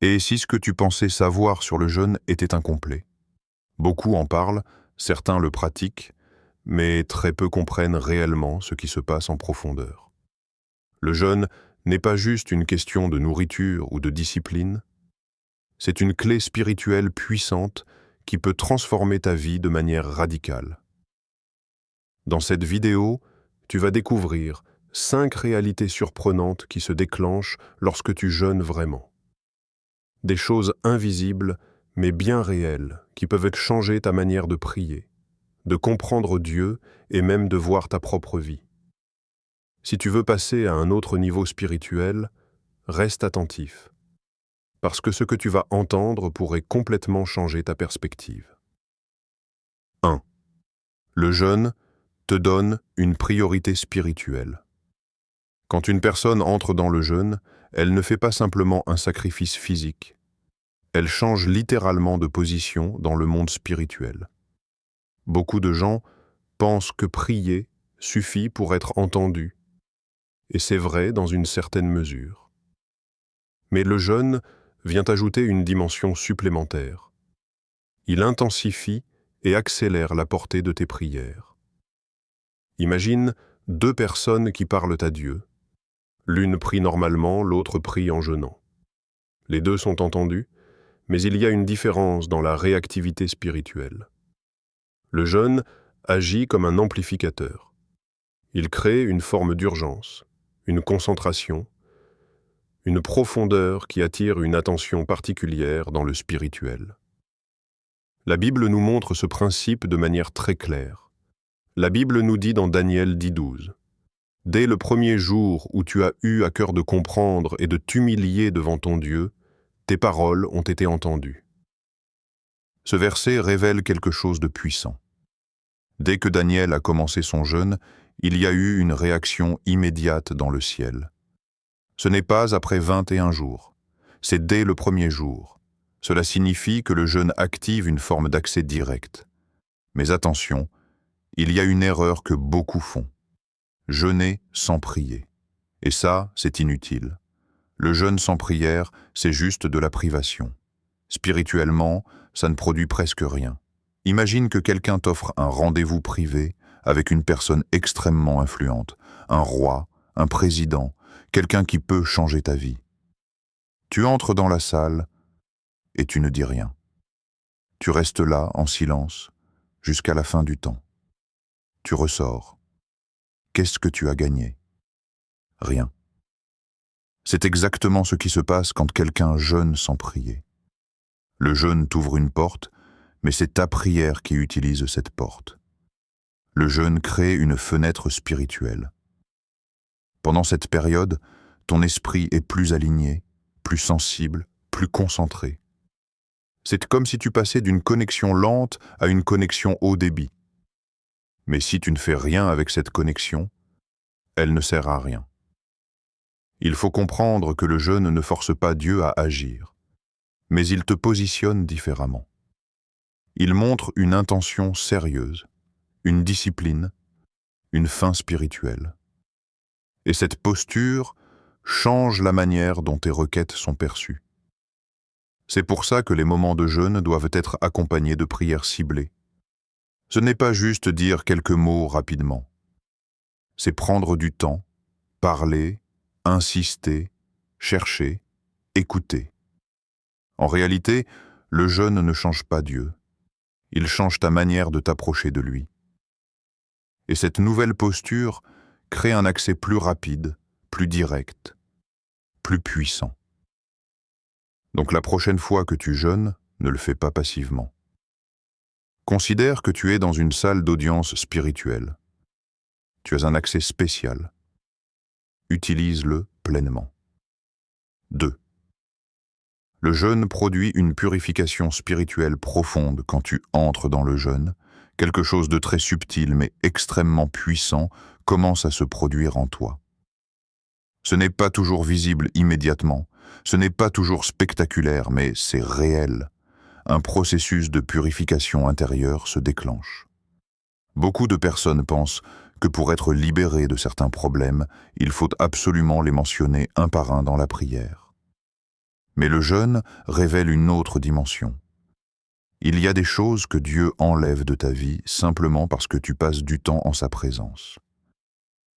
Et si ce que tu pensais savoir sur le jeûne était incomplet? Beaucoup en parlent, certains le pratiquent, mais très peu comprennent réellement ce qui se passe en profondeur. Le jeûne n'est pas juste une question de nourriture ou de discipline, c'est une clé spirituelle puissante qui peut transformer ta vie de manière radicale. Dans cette vidéo, tu vas découvrir 5 réalités surprenantes qui se déclenchent lorsque tu jeûnes vraiment. Des choses invisibles, mais bien réelles, qui peuvent changer ta manière de prier, de comprendre Dieu et même de voir ta propre vie. Si tu veux passer à un autre niveau spirituel, reste attentif, parce que ce que tu vas entendre pourrait complètement changer ta perspective. 1. Le jeûne te donne une priorité spirituelle. Quand une personne entre dans le jeûne, elle ne fait pas simplement un sacrifice physique. Elle change littéralement de position dans le monde spirituel. Beaucoup de gens pensent que prier suffit pour être entendu, et c'est vrai dans une certaine mesure. Mais le jeûne vient ajouter une dimension supplémentaire. Il intensifie et accélère la portée de tes prières. Imagine 2 personnes qui parlent à Dieu. L'une prie normalement, l'autre prie en jeûnant. Les deux sont entendus, mais il y a une différence dans la réactivité spirituelle. Le jeûne agit comme un amplificateur. Il crée une forme d'urgence, une concentration, une profondeur qui attire une attention particulière dans le spirituel. La Bible nous montre ce principe de manière très claire. La Bible nous dit dans Daniel 10:12 « Dès le premier jour où tu as eu à cœur de comprendre et de t'humilier devant ton Dieu, tes paroles ont été entendues. » Ce verset révèle quelque chose de puissant. Dès que Daniel a commencé son jeûne, il y a eu une réaction immédiate dans le ciel. Ce n'est pas après 21 jours, c'est dès le premier jour. Cela signifie que le jeûne active une forme d'accès direct. Mais attention, il y a une erreur que beaucoup font. Jeûner sans prier. Et ça, c'est inutile. Le jeûne sans prière, c'est juste de la privation. Spirituellement, ça ne produit presque rien. Imagine que quelqu'un t'offre un rendez-vous privé avec une personne extrêmement influente, un roi, un président, quelqu'un qui peut changer ta vie. Tu entres dans la salle et tu ne dis rien. Tu restes là, en silence, jusqu'à la fin du temps. Tu ressors. Qu'est-ce que tu as gagné? Rien. C'est exactement ce qui se passe quand quelqu'un jeûne sans prier. Le jeûne t'ouvre une porte, mais c'est ta prière qui utilise cette porte. Le jeûne crée une fenêtre spirituelle. Pendant cette période, ton esprit est plus aligné, plus sensible, plus concentré. C'est comme si tu passais d'une connexion lente à une connexion haut débit. Mais si tu ne fais rien avec cette connexion, elle ne sert à rien. Il faut comprendre que le jeûne ne force pas Dieu à agir, mais il te positionne différemment. Il montre une intention sérieuse, une discipline, une fin spirituelle. Et cette posture change la manière dont tes requêtes sont perçues. C'est pour ça que les moments de jeûne doivent être accompagnés de prières ciblées. Ce n'est pas juste dire quelques mots rapidement. C'est prendre du temps, parler, insister, chercher, écouter. En réalité, le jeûne ne change pas Dieu. Il change ta manière de t'approcher de lui. Et cette nouvelle posture crée un accès plus rapide, plus direct, plus puissant. Donc la prochaine fois que tu jeûnes, ne le fais pas passivement. Considère que tu es dans une salle d'audience spirituelle. Tu as un accès spécial. Utilise-le pleinement. 2. Le jeûne produit une purification spirituelle profonde quand tu entres dans le jeûne. Quelque chose de très subtil mais extrêmement puissant commence à se produire en toi. Ce n'est pas toujours visible immédiatement, ce n'est pas toujours spectaculaire, mais c'est réel. Un processus de purification intérieure se déclenche. Beaucoup de personnes pensent que pour être libérés de certains problèmes, il faut absolument les mentionner un par un dans la prière. Mais le jeûne révèle une autre dimension. Il y a des choses que Dieu enlève de ta vie simplement parce que tu passes du temps en sa présence.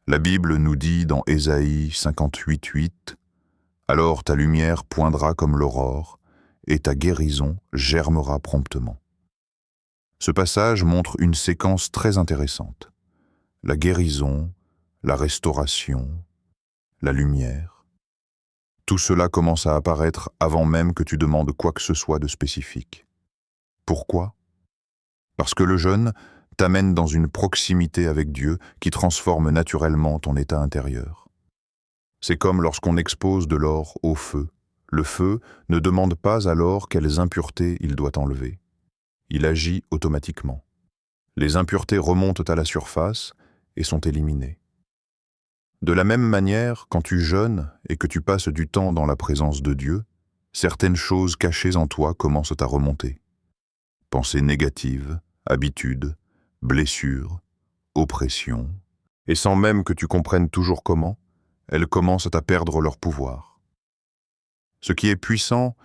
La Bible nous dit dans Ésaïe 58:8 « Alors ta lumière poindra comme l'aurore, et ta guérison germera promptement. » Ce passage montre une séquence très intéressante. La guérison, la restauration, la lumière. Tout cela commence à apparaître avant même que tu demandes quoi que ce soit de spécifique. Pourquoi? Parce que le jeûne t'amène dans une proximité avec Dieu qui transforme naturellement ton état intérieur. C'est comme lorsqu'on expose de l'or au feu. Le feu ne demande pas alors quelles impuretés il doit enlever. Il agit automatiquement. Les impuretés remontent à la surface et sont éliminées. De la même manière, quand tu jeûnes et que tu passes du temps dans la présence de Dieu, certaines choses cachées en toi commencent à remonter. Pensées négatives, habitudes, blessures, oppressions, et sans même que tu comprennes toujours comment, elles commencent à perdre leur pouvoir. Ce qui est puissant,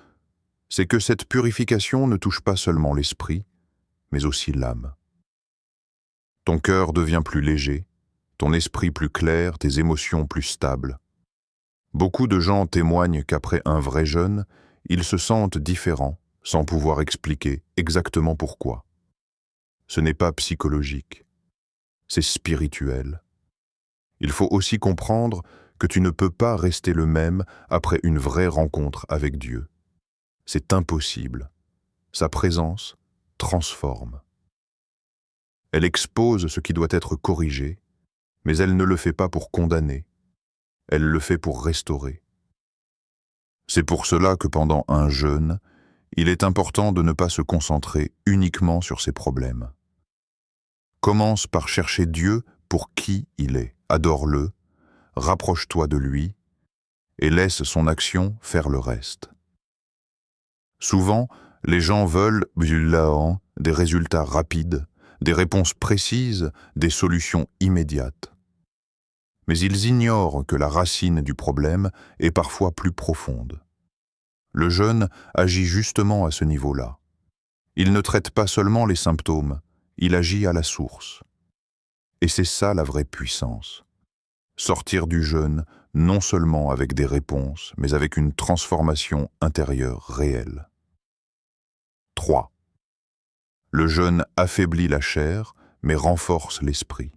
c'est que cette purification ne touche pas seulement l'esprit, mais aussi l'âme. Ton cœur devient plus léger, ton esprit plus clair, tes émotions plus stables. Beaucoup de gens témoignent qu'après un vrai jeûne, ils se sentent différents, sans pouvoir expliquer exactement pourquoi. Ce n'est pas psychologique, c'est spirituel. Il faut aussi comprendre que tu ne peux pas rester le même après une vraie rencontre avec Dieu. C'est impossible. Sa présence transforme. Elle expose ce qui doit être corrigé, mais elle ne le fait pas pour condamner. Elle le fait pour restaurer. C'est pour cela que pendant un jeûne, il est important de ne pas se concentrer uniquement sur ses problèmes. Commence par chercher Dieu pour qui il est. Adore-le, rapproche-toi de lui et laisse son action faire le reste. Souvent, les gens veulent des résultats rapides, des réponses précises, des solutions immédiates. Mais ils ignorent que la racine du problème est parfois plus profonde. Le jeûne agit justement à ce niveau-là. Il ne traite pas seulement les symptômes, il agit à la source. Et c'est ça la vraie puissance. Sortir du jeûne non seulement avec des réponses, mais avec une transformation intérieure réelle. 3. Le jeûne affaiblit la chair, mais renforce l'esprit.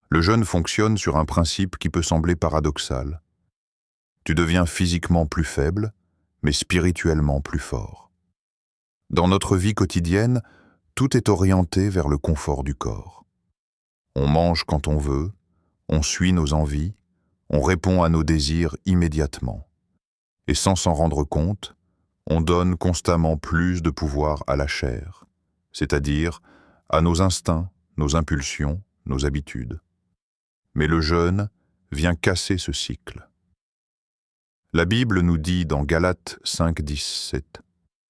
Le jeûne fonctionne sur un principe qui peut sembler paradoxal. Tu deviens physiquement plus faible, mais spirituellement plus fort. Dans notre vie quotidienne, tout est orienté vers le confort du corps. On mange quand on veut, on suit nos envies, on répond à nos désirs immédiatement. Et sans s'en rendre compte, on donne constamment plus de pouvoir à la chair, c'est-à-dire à nos instincts, nos impulsions, nos habitudes. Mais le jeûne vient casser ce cycle. La Bible nous dit dans Galates 5:17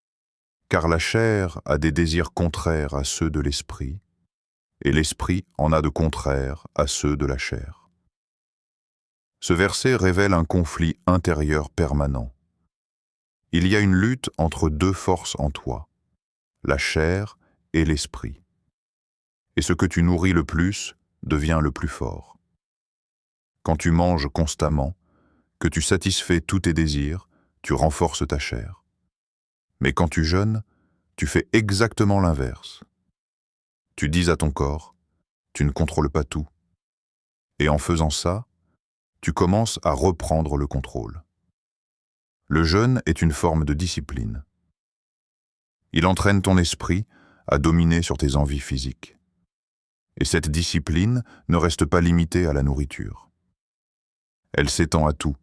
« Car la chair a des désirs contraires à ceux de l'esprit, et l'esprit en a de contraires à ceux de la chair. » Ce verset révèle un conflit intérieur permanent. Il y a une lutte entre deux forces en toi, la chair et l'esprit. Et ce que tu nourris le plus devient le plus fort. Quand tu manges constamment, que tu satisfais tous tes désirs, tu renforces ta chair. Mais quand tu jeûnes, tu fais exactement l'inverse. Tu dis à ton corps, tu ne contrôles pas tout. Et en faisant ça, tu commences à reprendre le contrôle. Le jeûne est une forme de discipline. Il entraîne ton esprit à dominer sur tes envies physiques. Et cette discipline ne reste pas limitée à la nourriture. Elle s'étend à tout,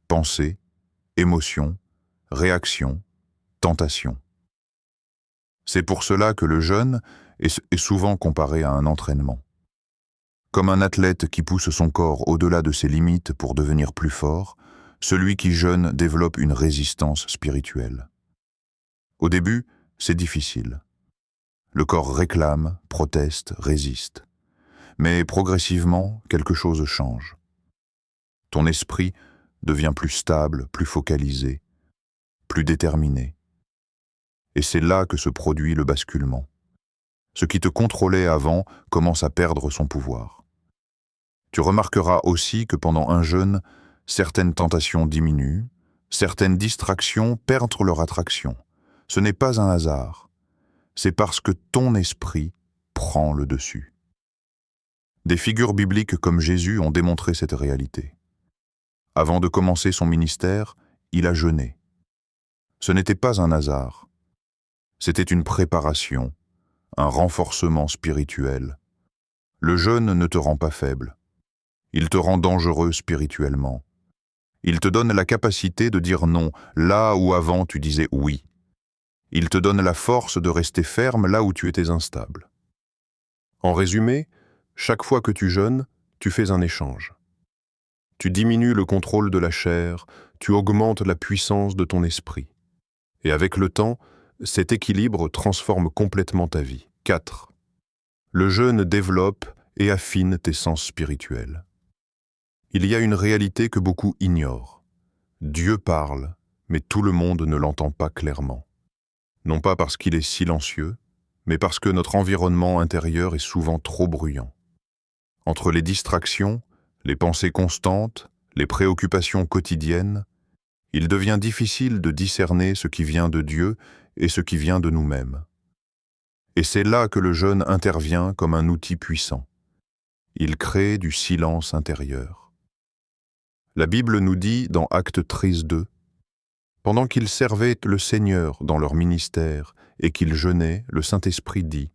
pensée, émotion, réaction, tentation. C'est pour cela que le jeûne est souvent comparé à un entraînement. Comme un athlète qui pousse son corps au-delà de ses limites pour devenir plus fort, celui qui jeûne développe une résistance spirituelle. Au début, c'est difficile. Le corps réclame, proteste, résiste. Mais progressivement, quelque chose change. Ton esprit devient plus stable, plus focalisé. plus déterminé. Et c'est là que se produit le basculement. Ce qui te contrôlait avant commence à perdre son pouvoir. Tu remarqueras aussi que pendant un jeûne, certaines tentations diminuent, certaines distractions perdent leur attraction. Ce n'est pas un hasard, c'est parce que ton esprit prend le dessus. Des figures bibliques comme Jésus ont démontré cette réalité. Avant de commencer son ministère, il a jeûné. Ce n'était pas un hasard, c'était une préparation, un renforcement spirituel. Le jeûne ne te rend pas faible, il te rend dangereux spirituellement. Il te donne la capacité de dire non là où avant tu disais oui. Il te donne la force de rester ferme là où tu étais instable. En résumé, chaque fois que tu jeûnes, tu fais un échange. Tu diminues le contrôle de la chair, tu augmentes la puissance de ton esprit. Et avec le temps, cet équilibre transforme complètement ta vie. 4. Le jeûne développe et affine tes sens spirituels. Il y a une réalité que beaucoup ignorent. Dieu parle, mais tout le monde ne l'entend pas clairement. Non pas parce qu'il est silencieux, mais parce que notre environnement intérieur est souvent trop bruyant. Entre les distractions, les pensées constantes, les préoccupations quotidiennes, il devient difficile de discerner ce qui vient de Dieu et ce qui vient de nous-mêmes. Et c'est là que le jeûne intervient comme un outil puissant. Il crée du silence intérieur. La Bible nous dit dans Actes 13:2, « Pendant qu'ils servaient le Seigneur dans leur ministère et qu'ils jeûnaient, le Saint-Esprit dit,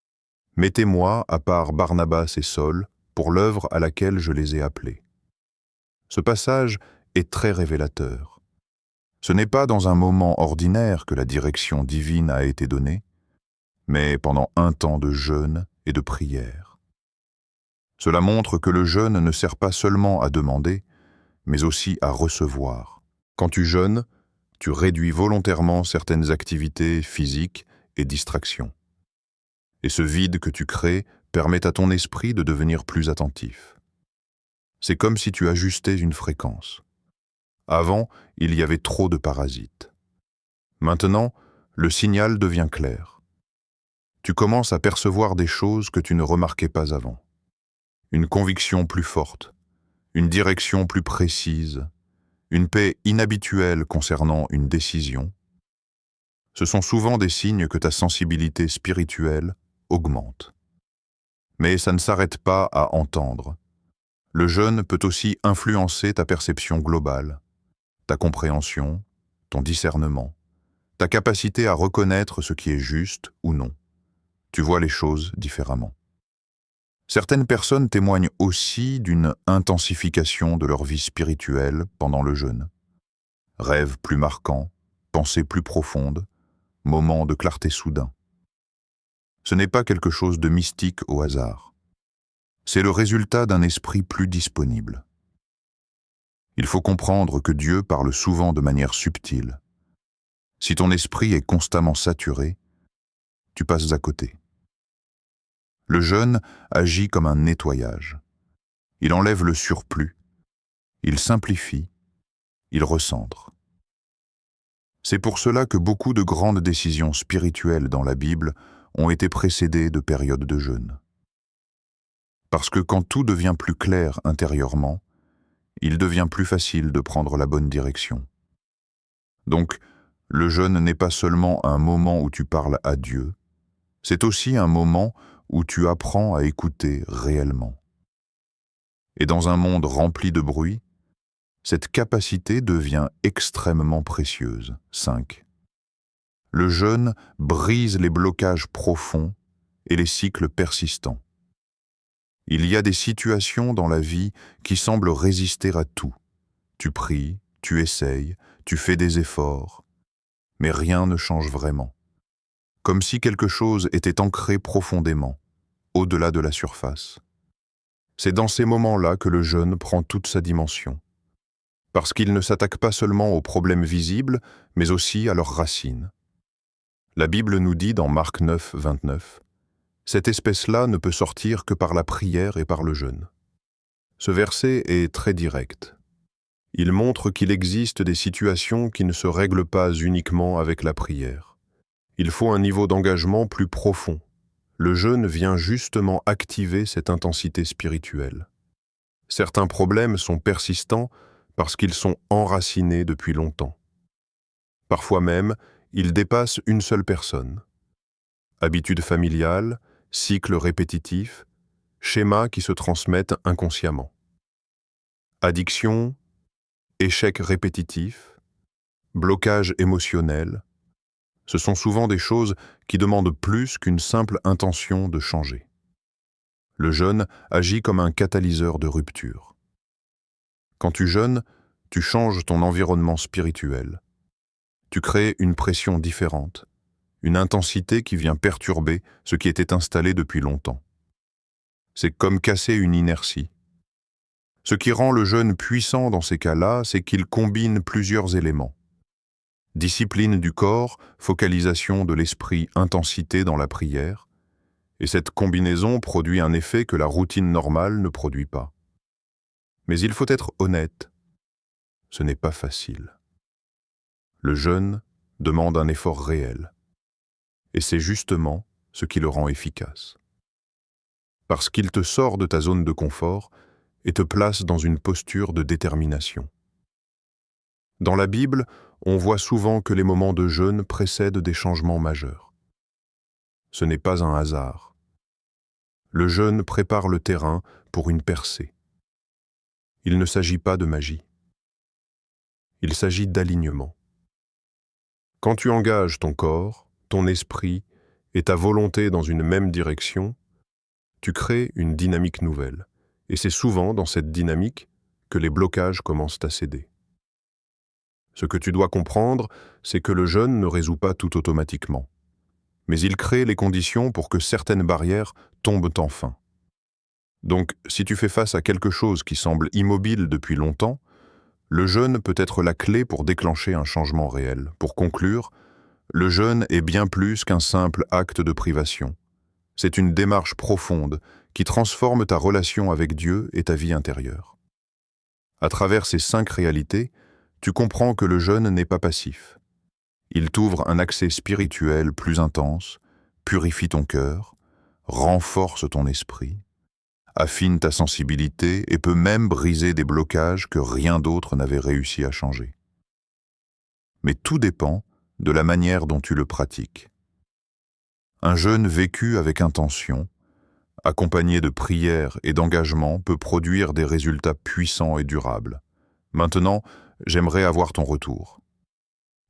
« Mettez-moi à part Barnabas et Saul pour l'œuvre à laquelle je les ai appelés. » Ce passage est très révélateur. Ce n'est pas dans un moment ordinaire que la direction divine a été donnée, mais pendant un temps de jeûne et de prière. Cela montre que le jeûne ne sert pas seulement à demander, mais aussi à recevoir. Quand tu jeûnes, tu réduis volontairement certaines activités physiques et distractions. Et ce vide que tu crées permet à ton esprit de devenir plus attentif. C'est comme si tu ajustais une fréquence. Avant, il y avait trop de parasites. Maintenant, le signal devient clair. Tu commences à percevoir des choses que tu ne remarquais pas avant. Une conviction plus forte, une direction plus précise, une paix inhabituelle concernant une décision. Ce sont souvent des signes que ta sensibilité spirituelle augmente. Mais ça ne s'arrête pas à entendre. Le jeûne peut aussi influencer ta perception globale, ta compréhension, ton discernement, ta capacité à reconnaître ce qui est juste ou non. Tu vois les choses différemment. Certaines personnes témoignent aussi d'une intensification de leur vie spirituelle pendant le jeûne. Rêves plus marquants, pensées plus profondes, moments de clarté soudain. Ce n'est pas quelque chose de mystique au hasard. C'est le résultat d'un esprit plus disponible. Il faut comprendre que Dieu parle souvent de manière subtile. Si ton esprit est constamment saturé, tu passes à côté. Le jeûne agit comme un nettoyage. Il enlève le surplus, il simplifie, il recentre. C'est pour cela que beaucoup de grandes décisions spirituelles dans la Bible ont été précédées de périodes de jeûne. Parce que quand tout devient plus clair intérieurement, il devient plus facile de prendre la bonne direction. Donc, le jeûne n'est pas seulement un moment où tu parles à Dieu, c'est aussi un moment où tu apprends à écouter réellement. Et dans un monde rempli de bruit, cette capacité devient extrêmement précieuse. 5. Le jeûne brise les blocages profonds et les cycles persistants. Il y a des situations dans la vie qui semblent résister à tout. Tu pries, tu essayes, tu fais des efforts, mais rien ne change vraiment. Comme si quelque chose était ancré profondément, au-delà de la surface. C'est dans ces moments-là que le jeûne prend toute sa dimension, parce qu'il ne s'attaque pas seulement aux problèmes visibles, mais aussi à leurs racines. La Bible nous dit dans Marc 9, 29, « Cette espèce-là ne peut sortir que par la prière et par le jeûne. » Ce verset est très direct. Il montre qu'il existe des situations qui ne se règlent pas uniquement avec la prière. Il faut un niveau d'engagement plus profond. Le jeûne vient justement activer cette intensité spirituelle. Certains problèmes sont persistants parce qu'ils sont enracinés depuis longtemps. Parfois même, ils dépassent une seule personne. Habitudes familiales, cycles répétitifs, schémas qui se transmettent inconsciemment. Addiction, échecs répétitifs, blocage émotionnel, ce sont souvent des choses qui demandent plus qu'une simple intention de changer. Le jeûne agit comme un catalyseur de rupture. Quand tu jeûnes, tu changes ton environnement spirituel. Tu crées une pression différente, une intensité qui vient perturber ce qui était installé depuis longtemps. C'est comme casser une inertie. Ce qui rend le jeûne puissant dans ces cas-là, c'est qu'il combine plusieurs éléments. Discipline du corps, focalisation de l'esprit, intensité dans la prière, et cette combinaison produit un effet que la routine normale ne produit pas. Mais il faut être honnête, ce n'est pas facile. Le jeûne demande un effort réel, et c'est justement ce qui le rend efficace. Parce qu'il te sort de ta zone de confort et te place dans une posture de détermination. Dans la Bible, on voit souvent que les moments de jeûne précèdent des changements majeurs. Ce n'est pas un hasard. Le jeûne prépare le terrain pour une percée. Il ne s'agit pas de magie. Il s'agit d'alignement. Quand tu engages ton corps, ton esprit et ta volonté dans une même direction, tu crées une dynamique nouvelle. Et c'est souvent dans cette dynamique que les blocages commencent à céder. Ce que tu dois comprendre, c'est que le jeûne ne résout pas tout automatiquement. Mais il crée les conditions pour que certaines barrières tombent enfin. Donc, si tu fais face à quelque chose qui semble immobile depuis longtemps, le jeûne peut être la clé pour déclencher un changement réel. Pour conclure, le jeûne est bien plus qu'un simple acte de privation. C'est une démarche profonde qui transforme ta relation avec Dieu et ta vie intérieure. À travers ces 5 réalités, tu comprends que le jeûne n'est pas passif. Il t'ouvre un accès spirituel plus intense, purifie ton cœur, renforce ton esprit, affine ta sensibilité et peut même briser des blocages que rien d'autre n'avait réussi à changer. Mais tout dépend de la manière dont tu le pratiques. Un jeûne vécu avec intention, accompagné de prière et d'engagement, peut produire des résultats puissants et durables. Maintenant, j'aimerais avoir ton retour.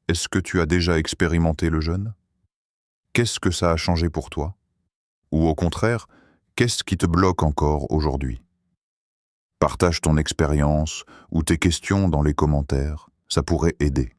Est-ce que tu as déjà expérimenté le jeûne? Qu'est-ce que ça a changé pour toi? Ou au contraire, qu'est-ce qui te bloque encore aujourd'hui? Partage ton expérience ou tes questions dans les commentaires, ça pourrait aider.